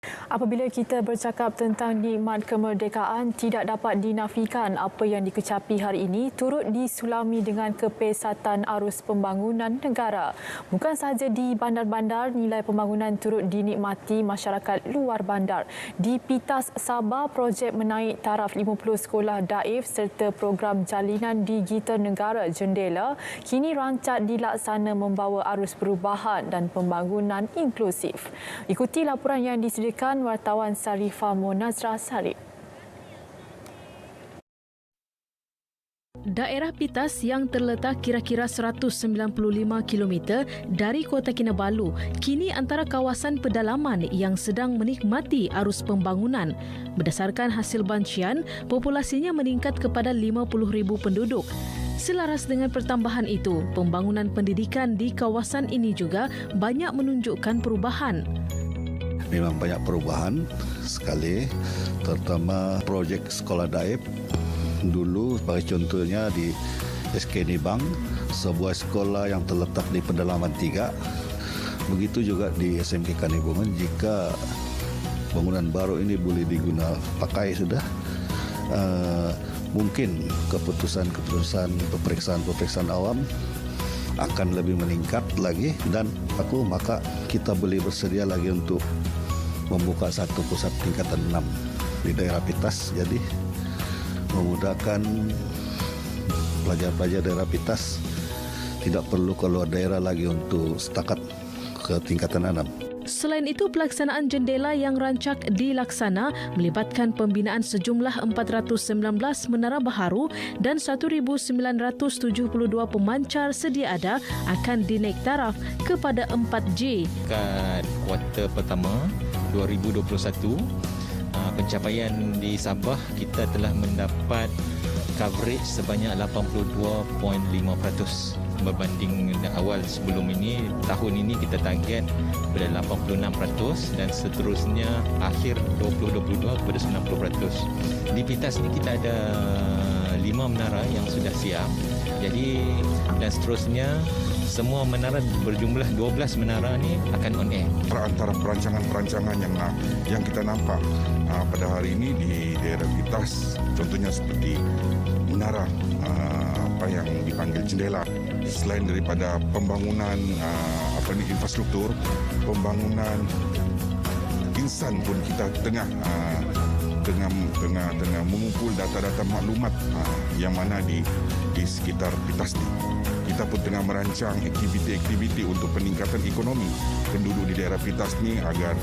Apabila kita bercakap tentang nikmat kemerdekaan, tidak dapat dinafikan apa yang dikecapi hari ini turut disulami dengan kepesatan arus pembangunan negara. Bukan sahaja di bandar-bandar, nilai pembangunan turut dinikmati masyarakat luar bandar. Di Pitas, Sabah, projek menaik taraf 50 sekolah daif serta program jalinan digital negara jendela kini rancak dilaksana membawa arus perubahan dan pembangunan inklusif. Ikuti laporan yang disediakan wartawan Sarifah Monazrah Sarip. Daerah Pitas yang terletak kira-kira 195 km dari Kota Kinabalu kini antara kawasan pedalaman yang sedang menikmati arus pembangunan. Berdasarkan hasil bancian, populasinya meningkat kepada 50,000 penduduk. Selaras dengan pertambahan itu, pembangunan pendidikan di kawasan ini juga banyak menunjukkan perubahan. Memang banyak perubahan sekali, terutama projek sekolah daib. Dulu sebagai contohnya di SK Nibang, sebuah sekolah yang terletak di pedalaman 3. Begitu juga di SMK Kanibungan, jika bangunan baru ini boleh diguna pakai sudah, mungkin keputusan peperiksaan awam akan lebih meningkat lagi dan maka kita boleh bersedia lagi untuk membuka satu pusat tingkatan 6 di daerah Pitas. Jadi memudahkan pelajar-pelajar daerah Pitas tidak perlu keluar daerah lagi untuk setakat ke tingkatan 6. Selain itu, pelaksanaan jendela yang rancak dilaksana melibatkan pembinaan sejumlah 419 menara baharu dan 1,972 pemancar sedia ada akan dinaik taraf kepada 4G. Kat kuarter pertama 2021, pencapaian di Sabah kita telah mendapat coverage sebanyak 82.5%. Berbanding awal sebelum ini, tahun ini kita target pada 86% dan seterusnya akhir 2022 kepada 90%. Di Pitas ni kita ada 5 menara yang sudah siap. Jadi dan seterusnya semua menara berjumlah 12 menara ni akan on air. Antara perancangan-perancangan yang kita nampak pada hari ini di daerah Pitas, contohnya seperti menara yang dipanggil jendela. Selain daripada pembangunan infrastruktur, pembangunan insan pun kita tengah mengumpul data-data maklumat yang mana di sekitar Pitas ni. Kita pun tengah merancang aktiviti-aktiviti untuk peningkatan ekonomi penduduk di daerah Pitas ni agar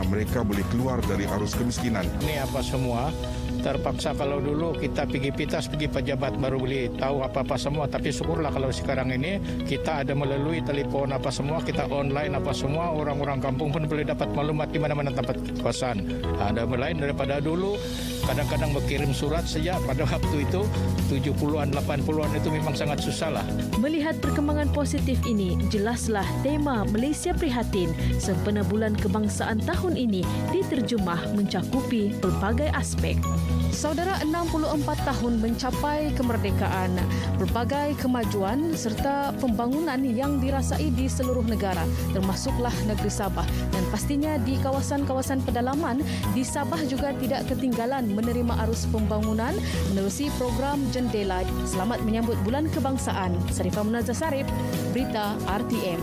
mereka boleh keluar dari arus kemiskinan. Ini apa semua terpaksa, kalau dulu kita pergi Pitas, pergi pejabat baru boleh tahu apa-apa semua, tapi syukurlah kalau sekarang ini kita ada melalui telefon apa semua, kita online apa semua, orang-orang kampung pun boleh dapat maklumat di mana-mana tempat kosan. Ada lain daripada dulu, kadang-kadang berkirim surat sejak pada waktu itu 70-an 80-an itu memang sangat susah lah. Melihat perkembangan positif ini, jelaslah tema Malaysia Prihatin sempena Bulan Kebangsaan tahun ini diterjemah mencakupi pelbagai aspek. Saudara, 64 tahun mencapai kemerdekaan, berbagai kemajuan serta pembangunan yang dirasai di seluruh negara, termasuklah negeri Sabah. Dan pastinya di kawasan-kawasan pedalaman di Sabah juga tidak ketinggalan menerima arus pembangunan menerusi program jendela. Selamat menyambut Bulan Kebangsaan. Sarifah Monazrah Sarip, Berita RTM.